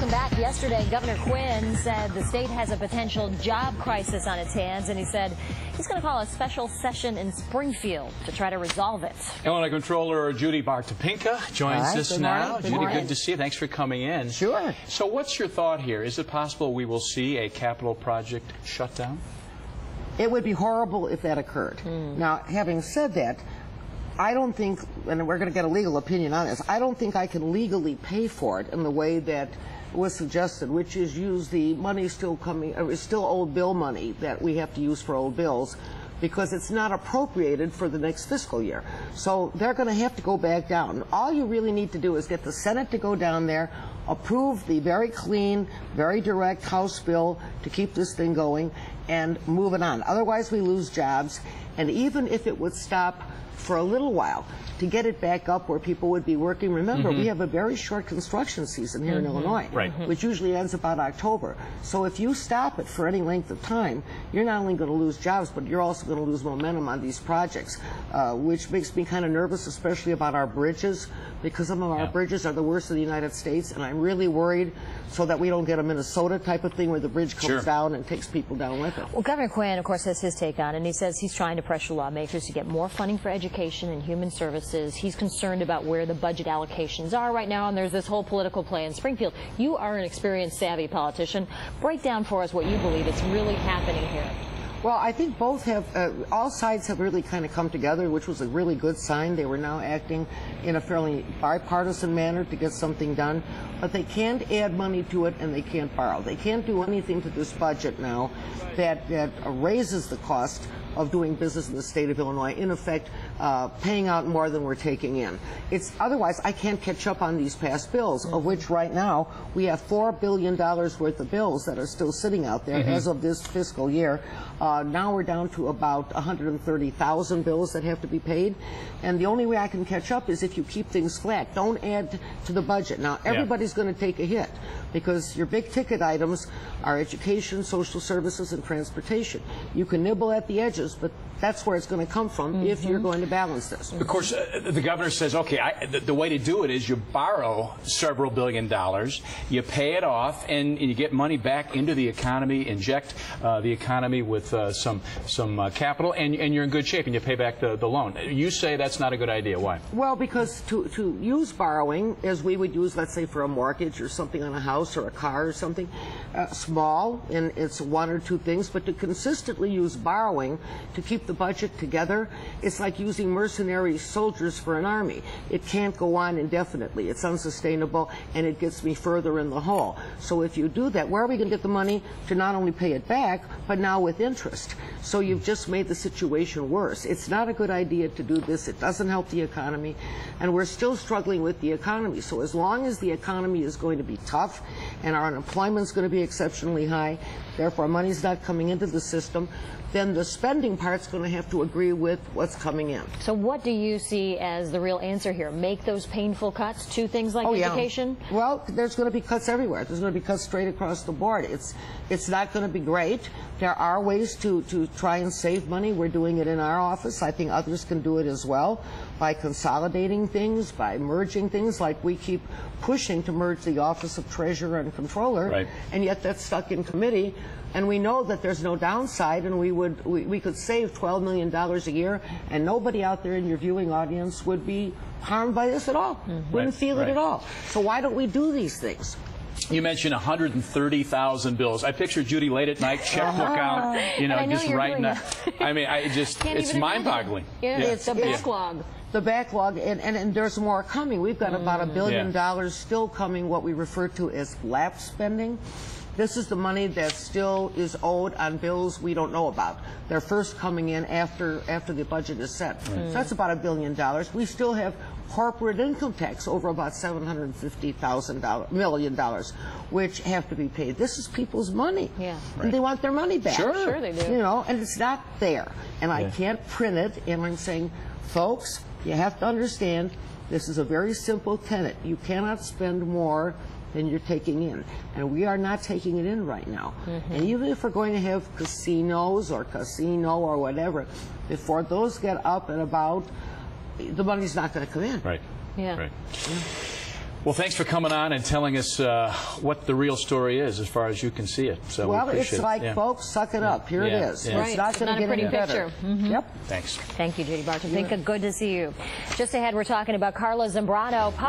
Welcome back. Yesterday, Governor Quinn said the state has a potential job crisis on its hands, and he said he's going to call a special session in Springfield to try to resolve it. And Comptroller Judy Baar Topinka joins us now. Judy, good to see you. Thanks for coming in. Sure. So what's your thought here? Is it possible we will see a capital project shutdown? It would be horrible if that occurred. Now, having said that, I don't think, and we're going to get a legal opinion on this, I don't think I can legally pay for it in the way that was suggested, which is use the money still coming, still old bill money that we have to use for old bills, because it's not appropriated for the next fiscal year. So they're going to have to go back down. All you really need to do is get the Senate to go down there, approve the very clean, very direct House bill to keep this thing going, and move it on. Otherwise, we lose jobs. And even if it would stop for a little while to get it back up where people would be working. Remember, we have a very short construction season here in Illinois, which usually ends about October. So if you stop it for any length of time, you're not only going to lose jobs, but you're also going to lose momentum on these projects, which makes me kind of nervous, especially about our bridges, because some of our bridges are the worst in the United States, and I'm really worried so that we don't get a Minnesota type of thing where the bridge comes down and takes people down with it. Well, Governor Quinn, of course, has his take on it, and he says he's trying to pressure lawmakers to get more funding for education and human services. He's concerned about where the budget allocations are right now, and there's this whole political play in Springfield. You are an experienced, savvy politician. Break down for us what you believe is really happening here. Well, I think both have, all sides have really kind of come together, which was a really good sign. They were now acting in a fairly bipartisan manner to get something done, but they can't add money to it and they can't borrow. They can't do anything to this budget now that raises the cost of doing business in the state of Illinois, in effect paying out more than we're taking in. Otherwise, I can't catch up on these past bills, of which right now we have $4 billion worth of bills that are still sitting out there as of this fiscal year. Now we're down to about 130,000 bills that have to be paid, and the only way I can catch up is if you keep things flat. Don't add to the budget. Now, everybody's going to take a hit, because your big ticket items are education, social services, and transportation. You can nibble at the edges, but that's where it's going to come from if you're going to balance this. Of course, the governor says, okay, the way to do it is you borrow several $1 billion, you pay it off, and you get money back into the economy, inject the economy with some capital, and you're in good shape, and you pay back the loan. You say that's not a good idea. Why? Well, because to use borrowing, as we would use, let's say, for a mortgage or something on a house or a car or something, small, and it's one or two things, but to consistently use borrowing to keep the budget together, it's like using mercenary soldiers for an army. It can't go on indefinitely. It's unsustainable, and it gets me further in the hole. So if you do that, where are we going to get the money to not only pay it back, but now with interest? So you've just made the situation worse. It's not a good idea to do this. It doesn't help the economy, and we're still struggling with the economy. So as long as the economy is going to be tough and our unemployment is going to be exceptionally high, therefore money's not coming into the system, then the spending part's going to have to agree with what's coming in. So what do you see as the real answer here? Make those painful cuts to things like education? Yeah. Well, there's going to be cuts everywhere. There's going to be cuts straight across the board. It's not going to be great. There are ways to try and save money. We're doing it in our office. I think others can do it as well, by consolidating things, by merging things, like we keep pushing to merge the Office of Treasurer and Comptroller, and yet that's stuck in committee. And we know that there's no downside, and we could save $12 million a year, and nobody out there in your viewing audience would be harmed by this at all. Wouldn't feel it at all. So why don't we do these things? You mentioned 130,000 bills. I picture Judy late at night, checkbook out, just writing that. I mean, it's mind-boggling. It's a backlog. The backlog, and there's more coming. We've got about $1 billion still coming, what we refer to as lapse spending. This is the money that still is owed on bills we don't know about. They're first coming in after the budget is set. So that's about $1 billion. We still have corporate income tax over about $750 million, which have to be paid. This is people's money, and they want their money back. Sure they do. And it's not there, and I can't print it. And I'm saying, folks, you have to understand, this is a very simple tenet. You cannot spend more than you're taking in, and we are not taking it in right now. And even if we're going to have casinos or casino or whatever, before those get up and about, the money's not going to come in. Yeah. Well, thanks for coming on and telling us what the real story is as far as you can see it. So well, we appreciate it's like, it. folks, suck it up. Here it is. Yeah. It's not going to a get pretty any better. picture. Yep. Thanks. Thank you, Judy Baar Topinka. Good to see you. Just ahead, we're talking about Carla Zambrano.